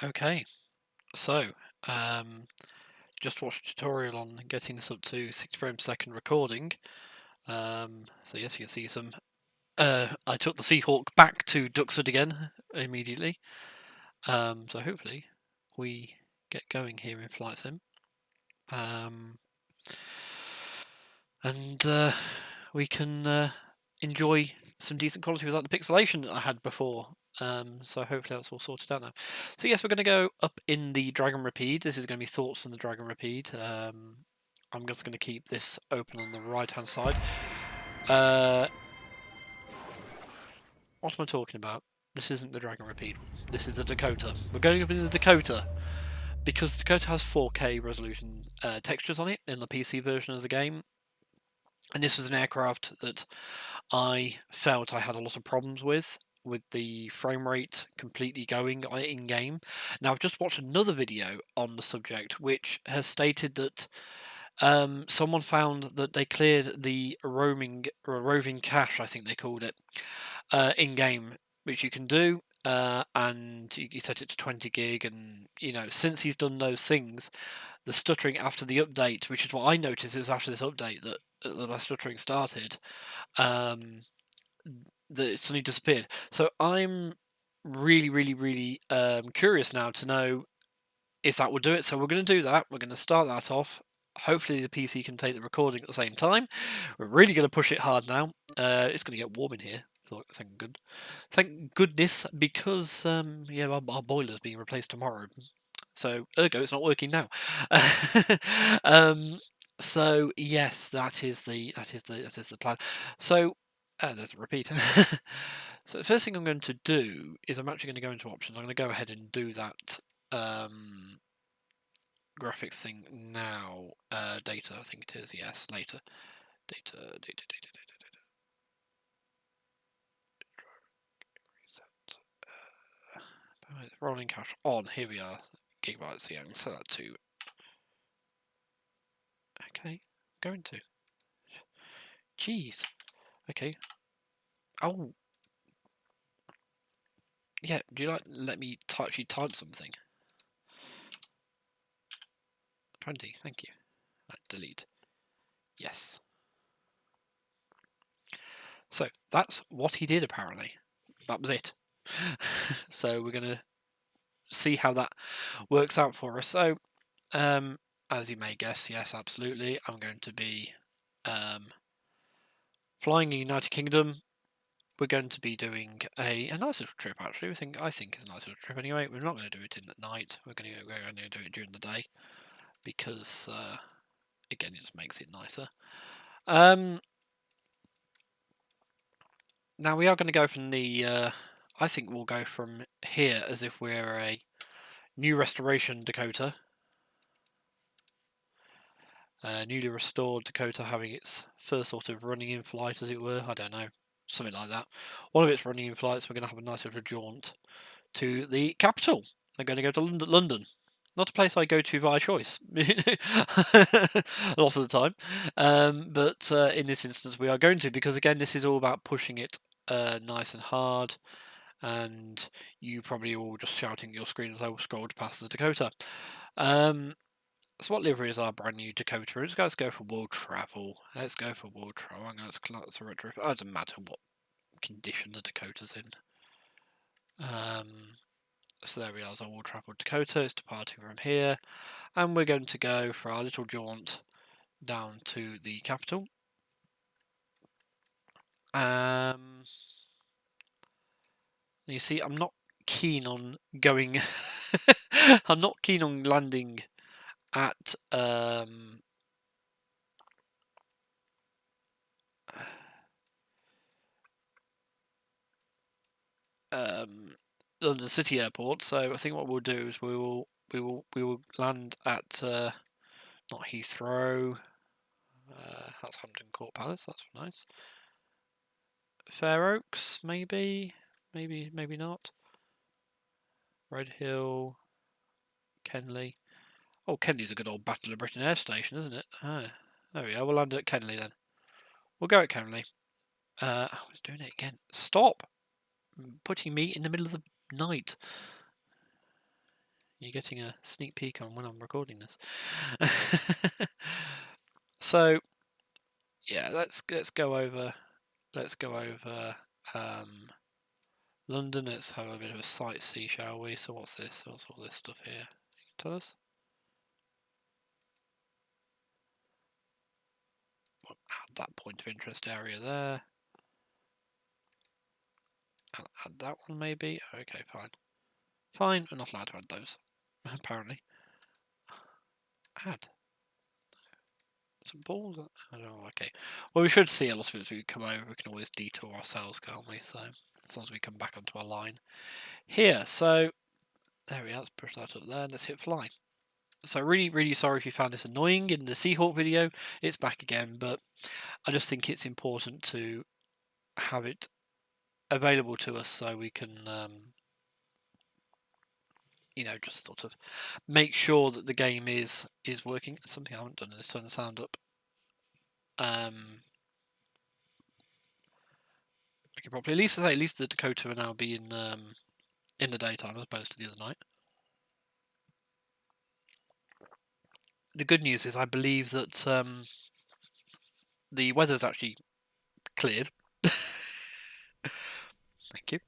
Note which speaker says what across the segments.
Speaker 1: Okay, so just watched a tutorial on getting this up to 60 frames per second recording. So yes, you can see some. I took the Seahawk back to Duxford again immediately. So hopefully we get going here in Flight Sim. And we can enjoy some decent quality without the pixelation that I had before. So hopefully that's all sorted out now. So yes, we're going to go up in the Dragon Rapide. This is going to be thoughts from the Dragon Rapide. I'm just going to keep this open on the right-hand side. What am I talking about? This isn't the Dragon Rapide. This is the Dakota. We're going up in the Dakota because the Dakota has 4K resolution textures on it in the PC version of the game. And this was an aircraft that I felt I had a lot of problems with the frame rate completely going in game. Now I've just watched another video on the subject which has stated that someone found that they cleared the roving cache, I think they called it, in game, which you can do. And you set it to 20 gig, and since he's done those things, the stuttering after the update, which is what I noticed, it was after this update that the stuttering started. That it suddenly disappeared. So I'm really, really, really curious now to know if that will do it. So we're going to do that. We're going to start that off. Hopefully the PC can take the recording at the same time. We're really going to push it hard now. It's going to get warm in here. Thank goodness, because yeah, our boiler's being replaced tomorrow. So ergo, it's not working now. So yes, that is the plan. So there's a repeat. So the first thing I'm going to do is I'm actually going to go into options. I'm going to go ahead and do that graphics thing now. Data, I think it is. Yes, later. Data. Reset. Rolling cache on. Here we are. Gigabytes. Yeah, I'm going to set that to. Okay, going to. Jeez. Okay. Oh. Yeah, do you let me actually type something? 20, thank you. Delete. Yes. So that's what he did apparently. That was it. So we're going to see how that works out for us. So, as you may guess, yes, absolutely, I'm going to be flying in the United Kingdom. We're going to be doing a nice little trip, actually. I think it's a nice little trip anyway. We're not going to do it in at night. We're going to do it during the day because, again, it just makes it nicer. Now we are going to go from the. I think we'll go from here as if we're a new restoration Dakota. Newly restored Dakota having its first sort of running in flight, as it were. I don't know, something like that. One of its running in flights, we're going to have a nice little jaunt to the capital. They're going to go to London. Not a place I go to via choice, a lot of the time. But in this instance, we are going to, because again, this is all about pushing it nice and hard. And you probably all just shouting at your screen as I scrolled past the Dakota. So what livery is our brand new Dakota? Let's go for world travel. Let's go for world travel. I'm going to collect the retro. It doesn't matter what condition the Dakota's in. So there we are. Our world travel Dakota is departing from here, and we're going to go for our little jaunt down to the capital. You see, I'm not keen on going. I'm not keen on landing at London City Airport. So I think what we'll do is we will land at not Heathrow. That's Hampton Court Palace. That's nice. Fair Oaks, maybe not. Red Hill, Kenley. Oh, Kenley's a good old Battle of Britain air station, isn't it? Ah, there we are. We'll land at Kenley then. We'll go at Kenley. I was doing it again. Stop putting me in the middle of the night. You're getting a sneak peek on when I'm recording this. So yeah, let's go over London. Let's have a bit of a sightsee, shall we? So what's this? What's all this stuff here? You can tell us. We'll add that point of interest area there. I'll add that one maybe. Okay, fine. Fine, we're not allowed to add those, apparently. Add. Some balls? I don't know, okay. Well, we should see a lot of it as we come over. We can always detour ourselves, can't we? So, as long as we come back onto our line. Here, so, there we are. Let's push that up there. Let's hit fly. So, really, really sorry if you found this annoying in the Seahawk video. It's back again, but I just think it's important to have it available to us so we can, you know, just sort of make sure that the game is working. Something I haven't done is turn the sound up. I can probably at least the Dakota will now be in the daytime as opposed to the other night. The good news is I believe that the weather's actually cleared. Thank you.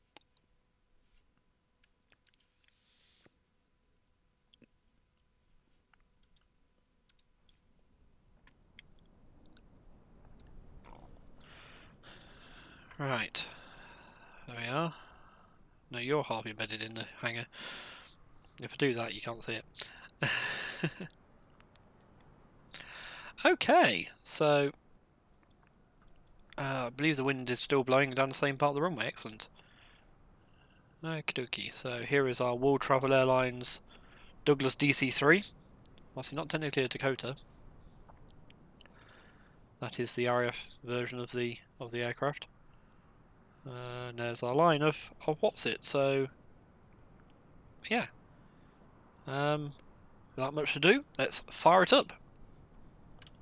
Speaker 1: Right. There we are. No, you're half embedded in the hangar. If I do that, you can't see it. Okay, so I believe the wind is still blowing down the same part of the runway. Excellent. Okie dokie. So here is our World Travel Airlines Douglas DC-3. Obviously not technically a Dakota. That is the RAF version of the aircraft. And there's our line of what's it. So yeah. Without much to do, let's fire it up.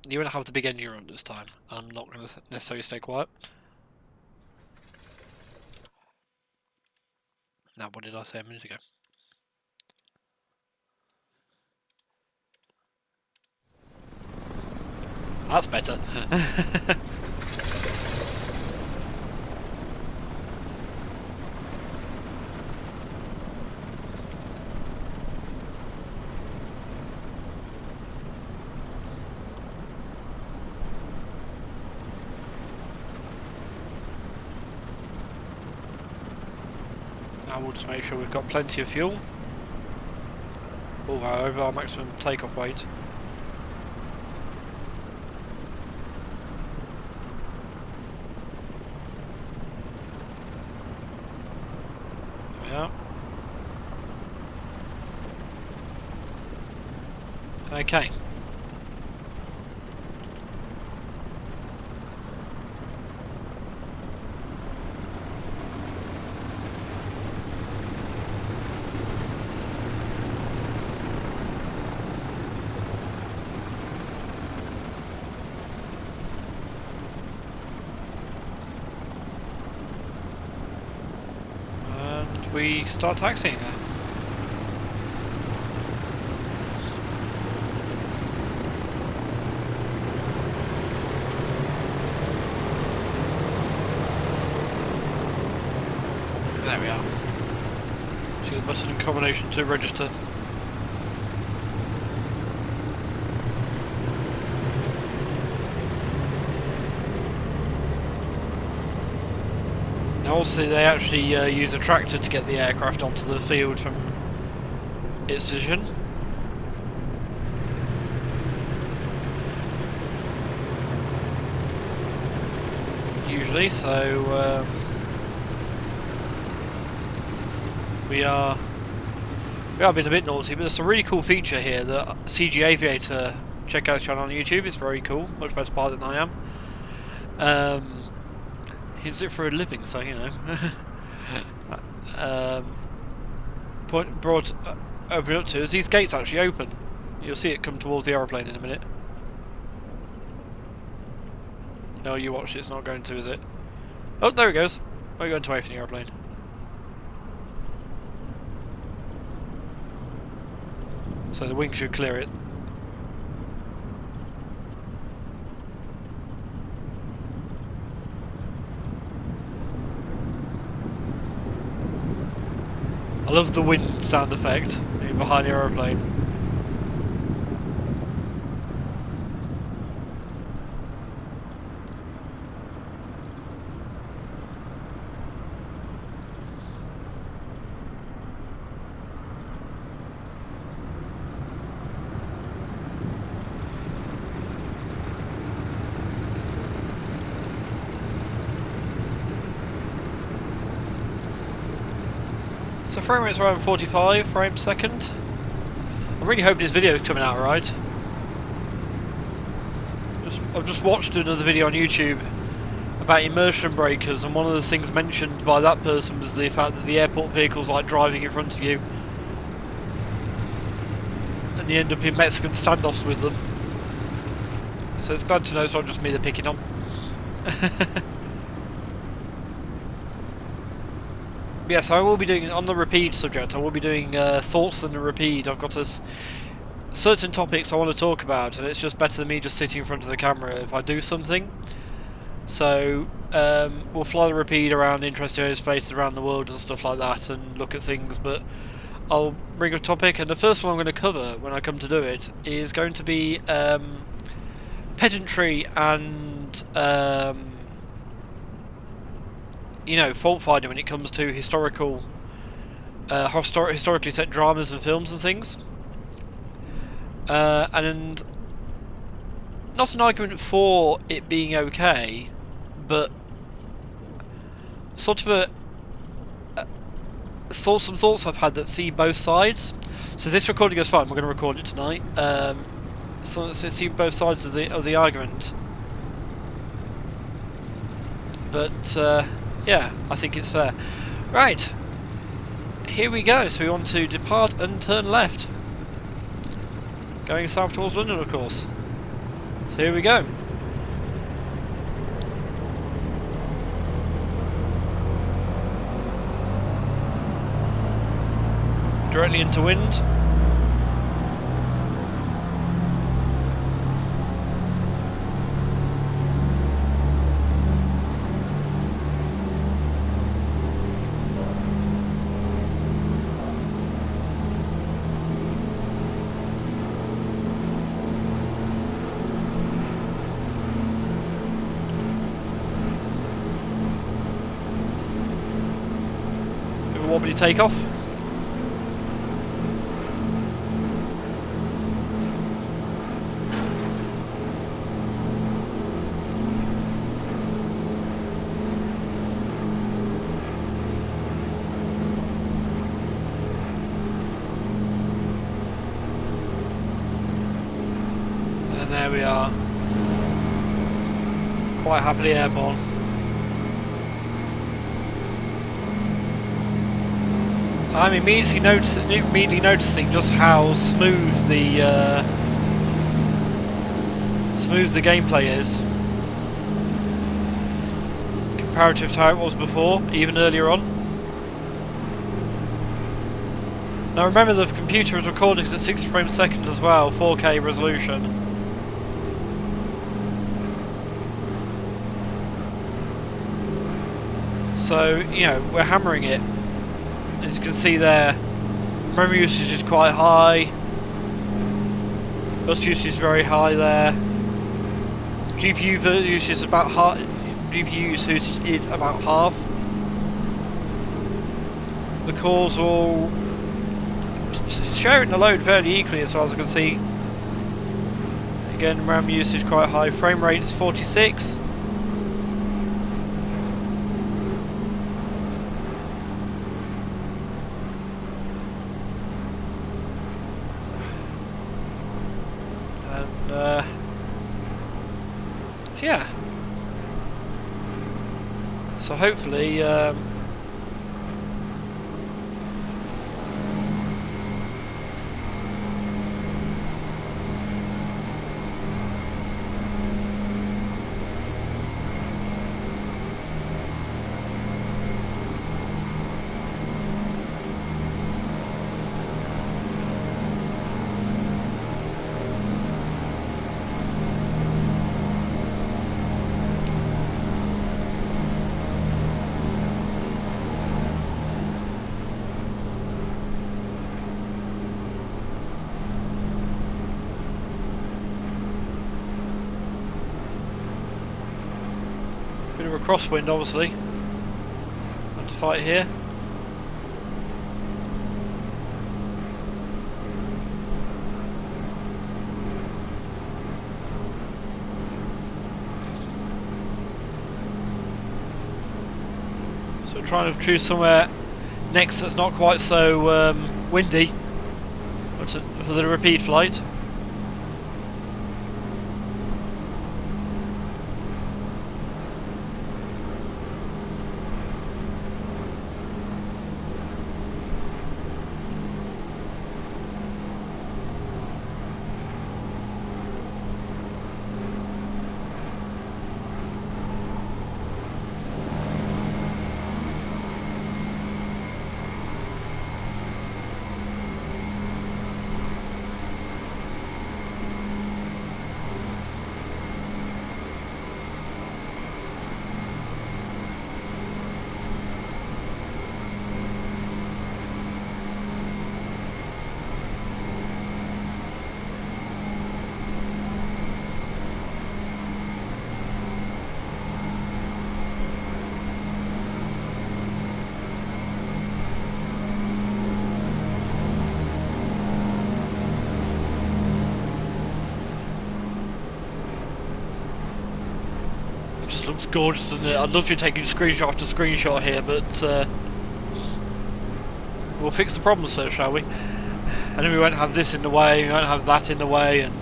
Speaker 1: You won't have the big engine run this time. I'm not going to necessarily stay quiet. Now, what did I say a minute ago? That's better. Now we'll just make sure we've got plenty of fuel. Oh, over our maximum takeoff weight. There we are. Okay. We start taxiing now. There we are. See the button in combination to register. Also, they actually use a tractor to get the aircraft onto the field from its position. Usually, so we are being a bit naughty, but there's a really cool feature here that CG Aviator, check out his channel on YouTube. It's very cool, much better pilot than I am. He does it for a living, so you know. Open up to is these gates actually open. You'll see it come towards the aeroplane in a minute. No, you watch it. It's not going to, is it? Oh, there it goes. Oh, you're going to away from the aeroplane. So the wing should clear it. I love the wind sound effect behind the aeroplane. So frame rate's around 45 frames per second. I'm really hoping this video is coming out right. I've just watched another video on YouTube about immersion breakers, and one of the things mentioned by that person was the fact that the airport vehicle's like driving in front of you, and you end up in Mexican standoffs with them. So it's glad to know it's not just me they're picking on. Yes, I will be doing, on the repeat subject, I will be doing thoughts on the repeat. I've got certain topics I want to talk about, and it's just better than me just sitting in front of the camera if I do something. So we'll fly the repeat around interesting airspaces around the world and stuff like that, and look at things, but I'll bring a topic, and the first one I'm going to cover when I come to do it is going to be pedantry and you know, fault finding when it comes to historically set dramas and films and things. And not an argument for it being okay, but sort of some thoughts I've had that see both sides. So this recording goes fine. We're going to record it tonight. So see both sides of the argument. But yeah, I think it's fair. Right, here we go. So we want to depart and turn left, going south towards London, of course. So here we go. Directly into wind. Wobbly takeoff. And there we are. Quite happily airborne. I'm immediately noticing just how smooth the gameplay is, comparative to how it was before, even earlier on. Now remember, the computer is recording at 60 frames a second as well, 4K resolution. So, you know, we're hammering it. As you can see there, memory usage is quite high, bus usage is very high there, GPU usage is about half. The cores all sharing the load fairly equally as far as I can see. Again, RAM usage quite high, frame rate is 46. Yeah. So hopefully crosswind, obviously. Have to fight here. So trying to choose somewhere next that's not quite so windy for the repeat flight. Just looks gorgeous, doesn't it? I'd love to take you screenshot after screenshot here, but we'll fix the problems first, shall we? And then we won't have this in the way, we won't have that in the way, and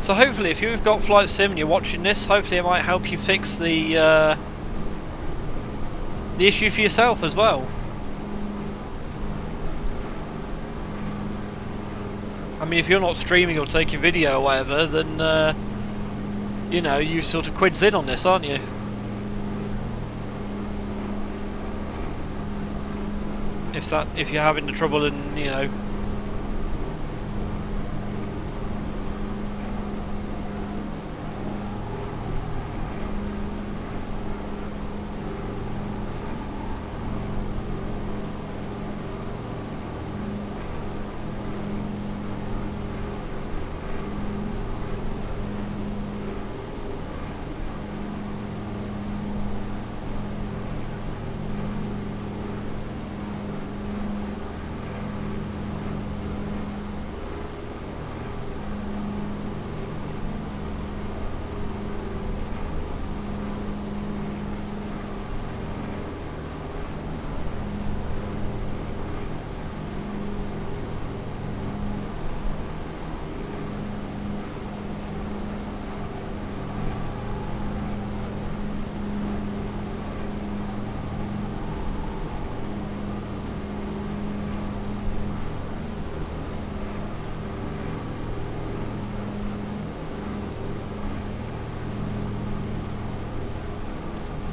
Speaker 1: so hopefully, if you've got Flight Sim and you're watching this, hopefully it might help you fix the issue for yourself as well. I mean, if you're not streaming or taking video or whatever, then you know, you sort of quids in on this, aren't you? If you're having the trouble and, you know.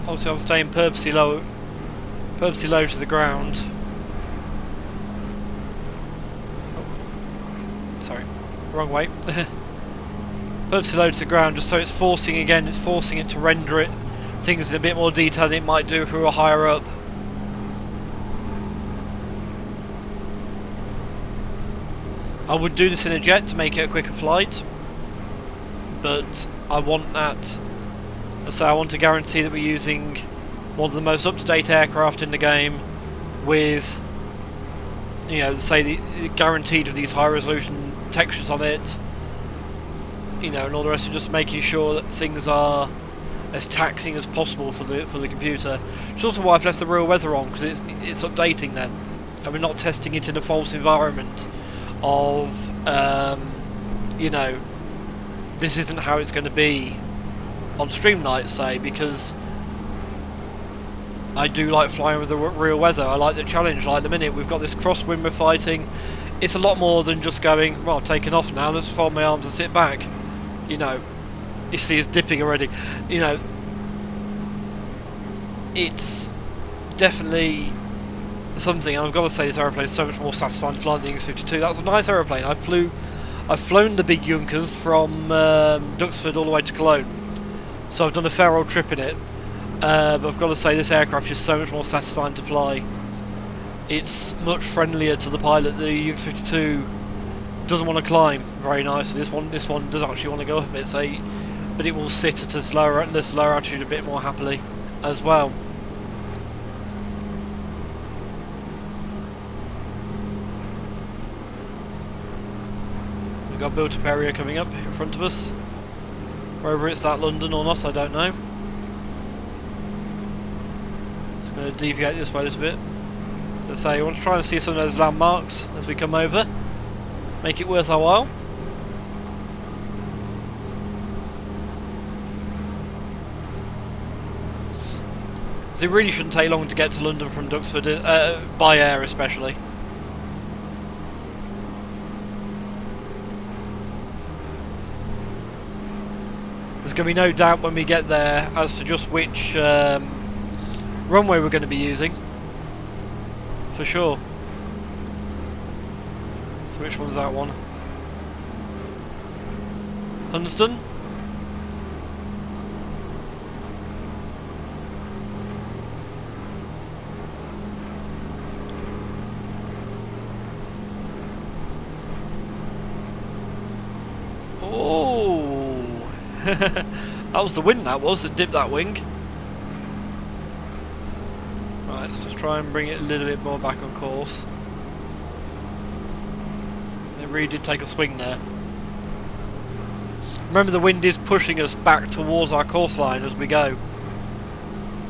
Speaker 1: Obviously I'm staying purposely low to the ground. Oh, sorry, wrong way. Purposely low to the ground, just so it's forcing it to render things in a bit more detail than it might do if we were higher up. I would do this in a jet to make it a quicker flight, but I want that. So I want to guarantee that we're using one of the most up-to-date aircraft in the game with, you know, say the guaranteed of these high-resolution textures on it, you know, and all the rest of just making sure that things are as taxing as possible for the computer. Which is also why I've left the real weather on, because it's updating then, and we're not testing it in a false environment of, you know, this isn't how it's going to be on stream nights, say, because I do like flying with the real weather. I like the challenge. Like the minute we've got this crosswind we're fighting, it's a lot more than just going, well, I'm taking off now, let's fold my arms and sit back. You know, you see it's dipping already. You know, it's definitely something, and I've got to say this aeroplane is so much more satisfying to fly than the X-52. That was a nice aeroplane. I flew I've flown the big Junkers from Duxford all the way to Cologne, so I've done a fair old trip in it. But I've got to say, this aircraft is so much more satisfying to fly. It's much friendlier to the pilot. The FS2020 doesn't want to climb very nicely. This one does actually want to go up a bit, but it will sit at a slower altitude a bit more happily as well. We've got a built-up area coming up in front of us. Whether it's that London or not, I don't know. Just going to deviate this way a little bit. Let's say, I want to try and see some of those landmarks as we come over. Make it worth our while. So it really shouldn't take long to get to London from Duxford, by air especially. There's going to be no doubt when we get there as to just which runway we're going to be using. For sure. So which one's that one? Hunston? Oh! That was the wind, that dipped that wing. Right, let's just try and bring it a little bit more back on course. It really did take a swing there. Remember, the wind is pushing us back towards our course line as we go.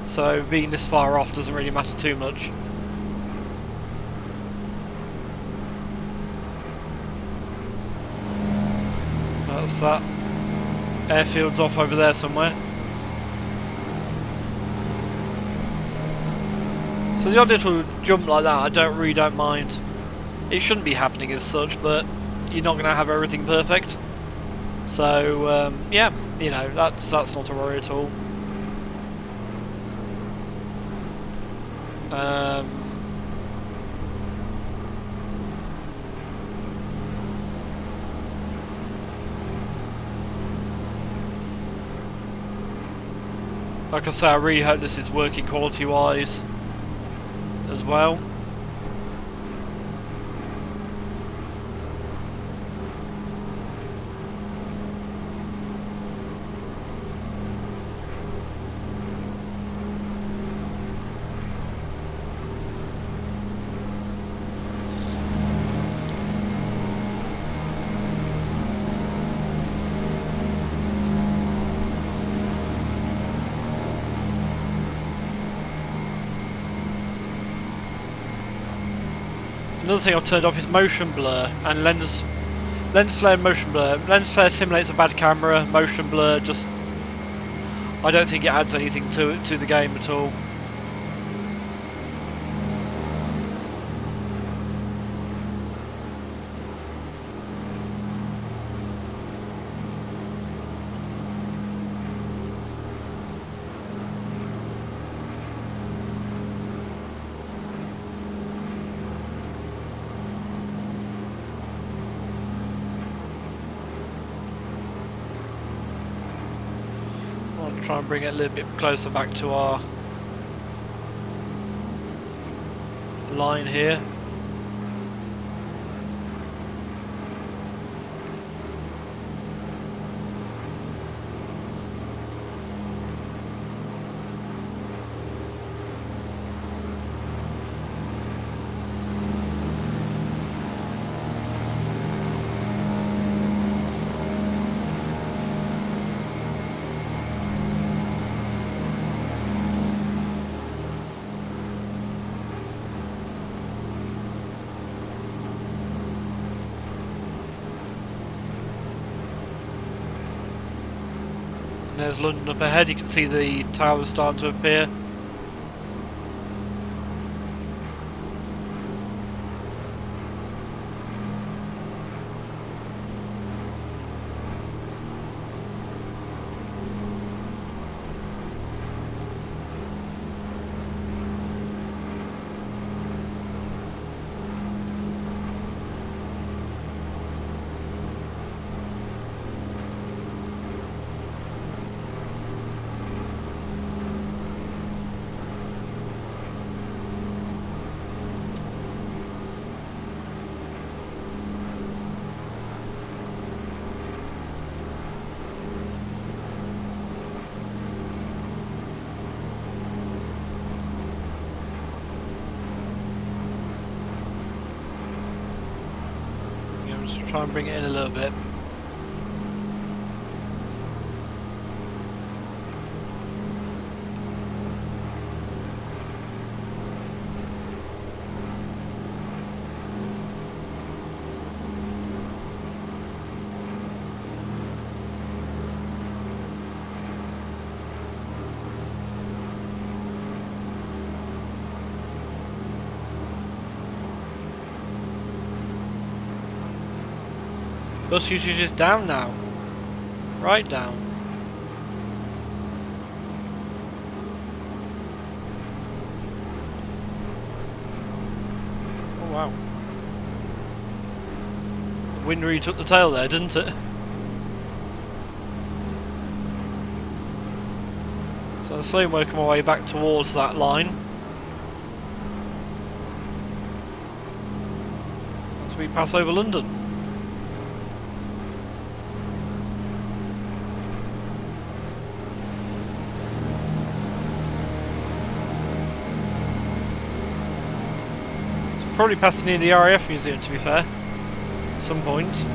Speaker 1: So being this far off doesn't really matter too much. That's that. Airfield's off over there somewhere. So the odd little jump like that, I really don't mind. It shouldn't be happening as such, but you're not going to have everything perfect. So yeah, you know, that's not a worry at all. Like I say, I really hope this is working quality wise as well. Another thing I've turned off is motion blur and lens flare and motion blur. Lens flare simulates a bad camera, motion blur just, I don't think it adds anything to the game at all. Try and bring it a little bit closer back to our line here. And there's London up ahead, you can see the towers starting to appear. Let's try and bring it in a little bit. Bus usage is down now. Right down. Oh wow. The wind really took the tail there, didn't it? So I'm slowly working my way back towards that line. As we pass over London. Probably passing near the RAF museum, to be fair, at some point.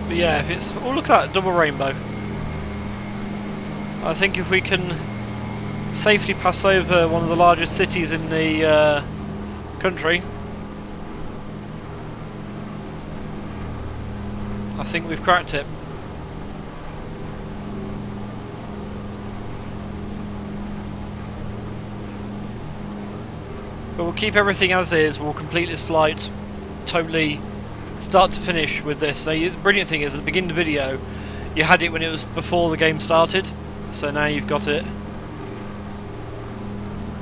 Speaker 1: But yeah, if it's... oh, look at that double rainbow. I think if we can safely pass over one of the largest cities in the country, I think we've cracked it. But we'll keep everything as is. We'll complete this flight totally start to finish with this. So the brilliant thing is, at the beginning of the video, you had it when it was before the game started. So now you've got it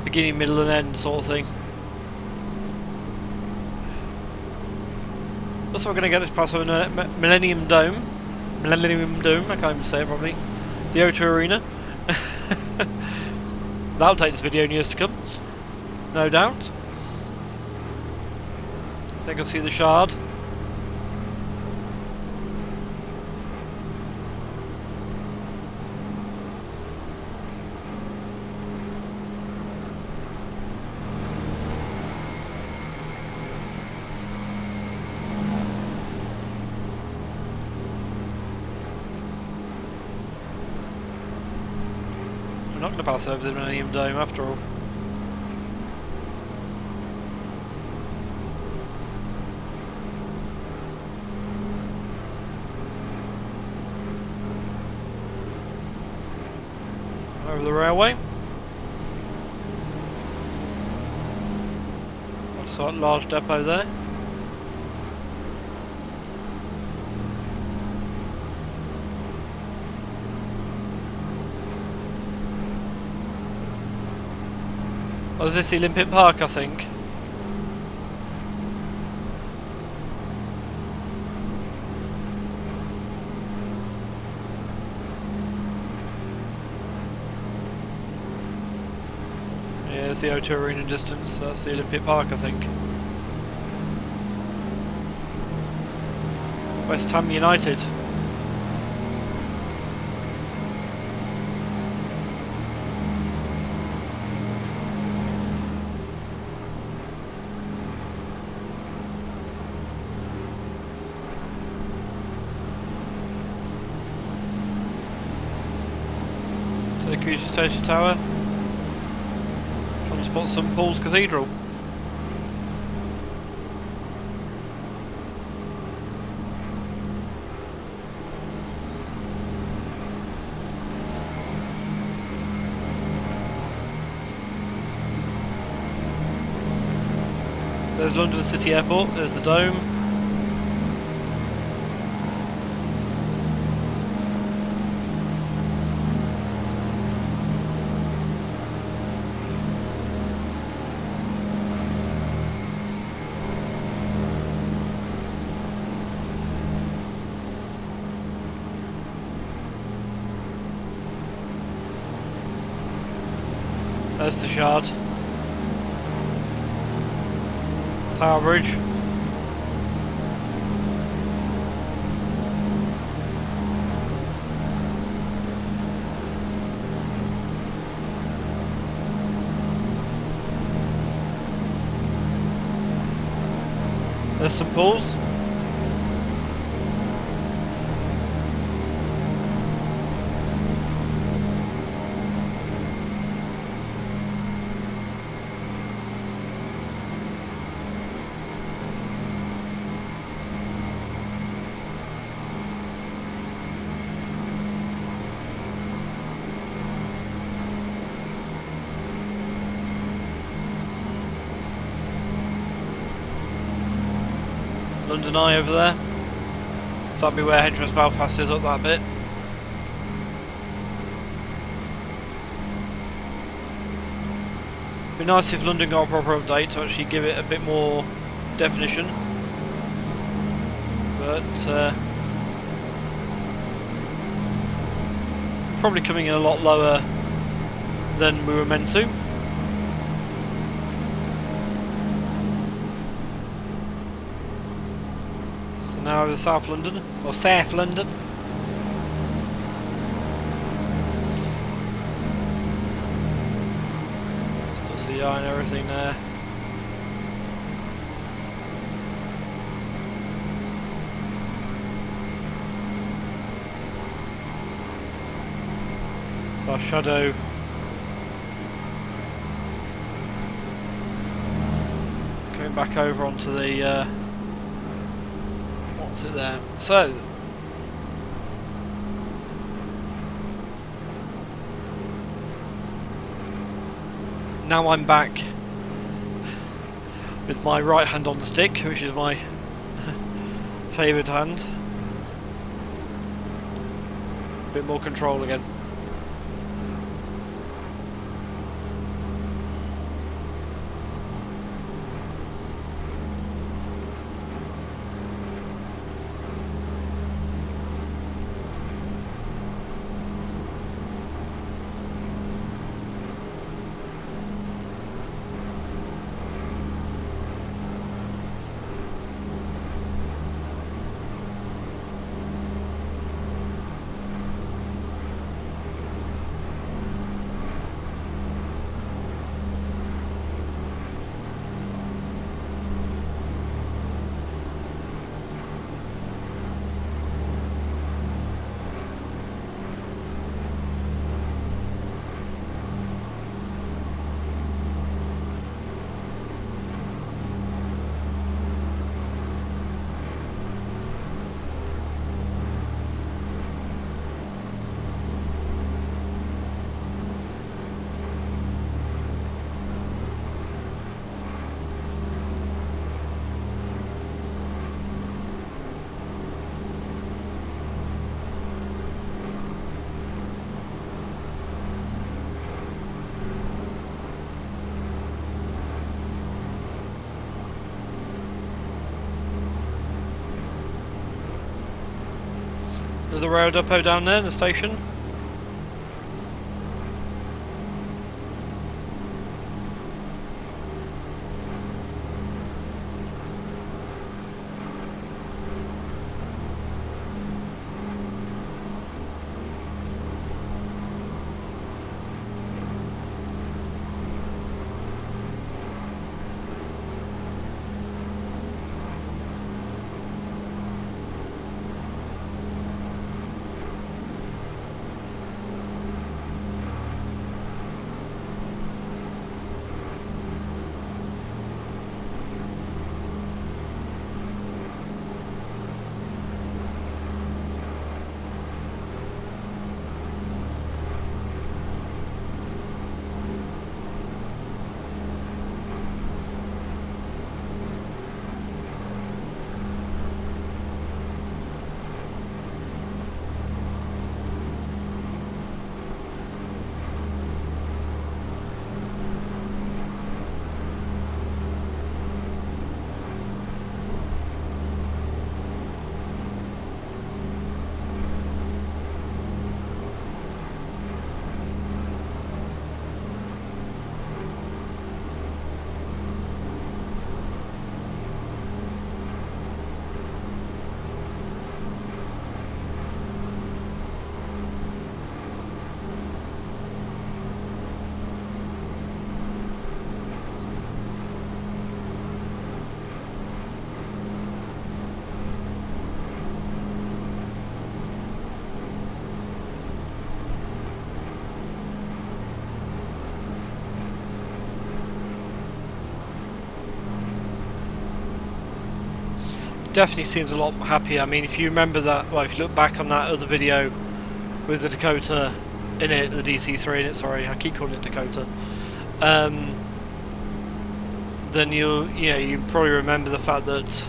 Speaker 1: beginning, middle and end sort of thing. Also, we're going to get this past over Millennium Dome. Millennium Dome, I can't even say it properly. The O2 Arena. That'll take this video in years to come, no doubt. They can see the Shard. We're not going to pass over the Millennium Dome after all. Over the railway. What's that large depot there? Oh, is this the Olympic Park, I think? Yeah, there's the O2 Arena distance, that's the Olympic Park, I think. West Ham United. Execution Station Tower. Trying to spot St Paul's Cathedral. There's London City Airport, there's the Dome. There's the Shard. Tower Bridge. There's St Paul's. London Eye over there. So that'll be where Hentress Belfast is, up that bit. Be nice if London got a proper update to actually give it a bit more definition. But probably coming in a lot lower than we were meant to. Now over South London, or South London. Still see the eye and everything there. So our shadow going back over onto the what's it there? So now I'm back with my right hand on the stick, which is my favoured hand. A bit more control again. Another rail depot down there in the station. definitely seems a lot happier. I mean, if you remember that, well, if you look back on that other video with the Dakota in it, the DC-3 in it, sorry, I keep calling it Dakota, then you probably remember the fact that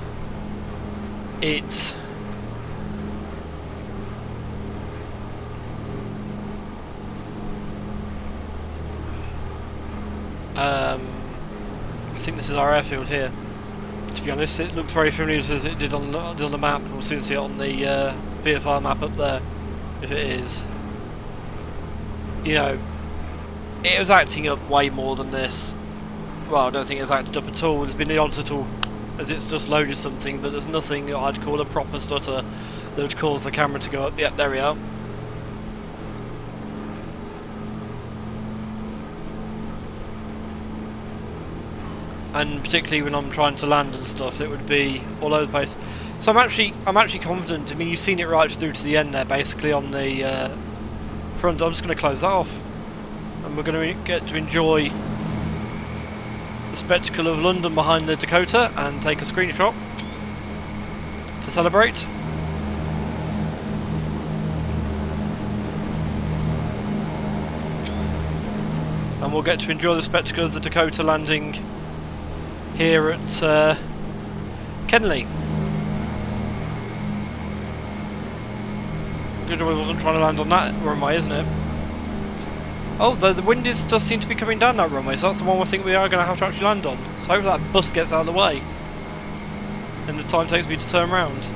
Speaker 1: it I think this is our airfield here. To be honest, it looks very familiar as it did on the map. We'll soon see it on the VFR map up there, if it is. You know, it was acting up way more than this. Well, I don't think it's acted up at all. There's been the odd little, as it's just loaded something, but there's nothing I'd call a proper stutter that would cause the camera to go up. Yep, there we are. And particularly when I'm trying to land and stuff, it would be all over the place. So I'm actually confident. I mean, you've seen it right through to the end there, basically on the front. I'm just going to close that off, and we're going to get to enjoy the spectacle of London behind the Dakota and take a screenshot to celebrate. And we'll get to enjoy the spectacle of the Dakota landing here at Kenley. Good job I wasn't trying to land on that runway, isn't it? Oh, the wind does seem to be coming down that runway, so that's the one I think we are going to have to actually land on. So hopefully that bus gets out of the way and the time takes me to turn around.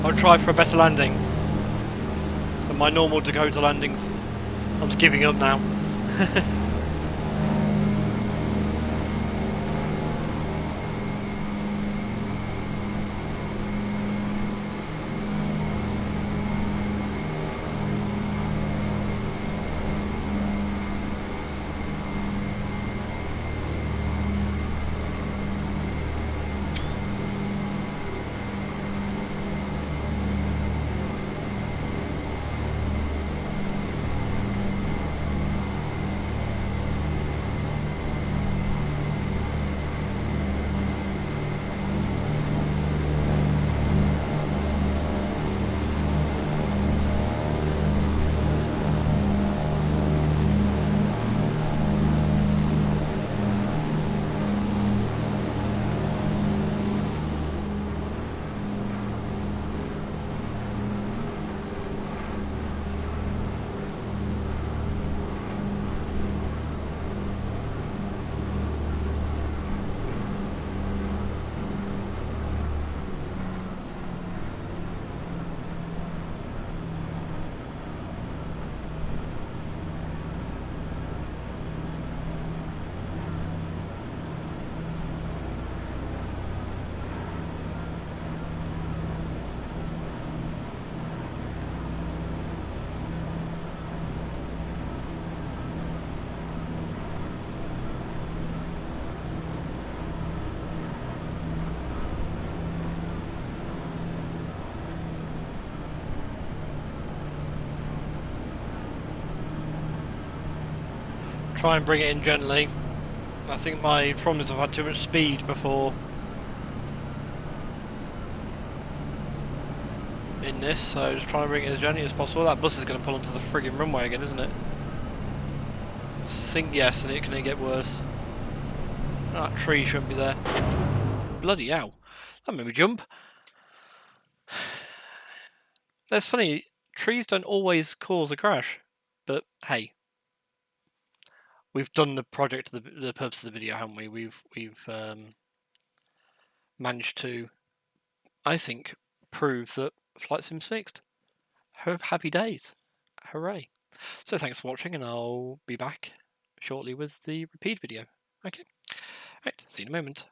Speaker 1: I'll try for a better landing than my normal Dakota landings. I'm just giving up now. Try and bring it in gently. I think my problem is I've had too much speed before in this, so just try and bring it as gently as possible. That bus is going to pull onto the frigging runway again, isn't it? I think yes, and it can get worse. That tree shouldn't be there. Bloody hell. That made me jump. That's funny, trees don't always cause a crash, but hey. We've done the project to the purpose of the video, haven't we? We've managed to, I think, proves that Flight Sim's fixed. Happy days. Hooray. So thanks for watching, and I'll be back shortly with the repeat video. Okay. Right, see you in a moment.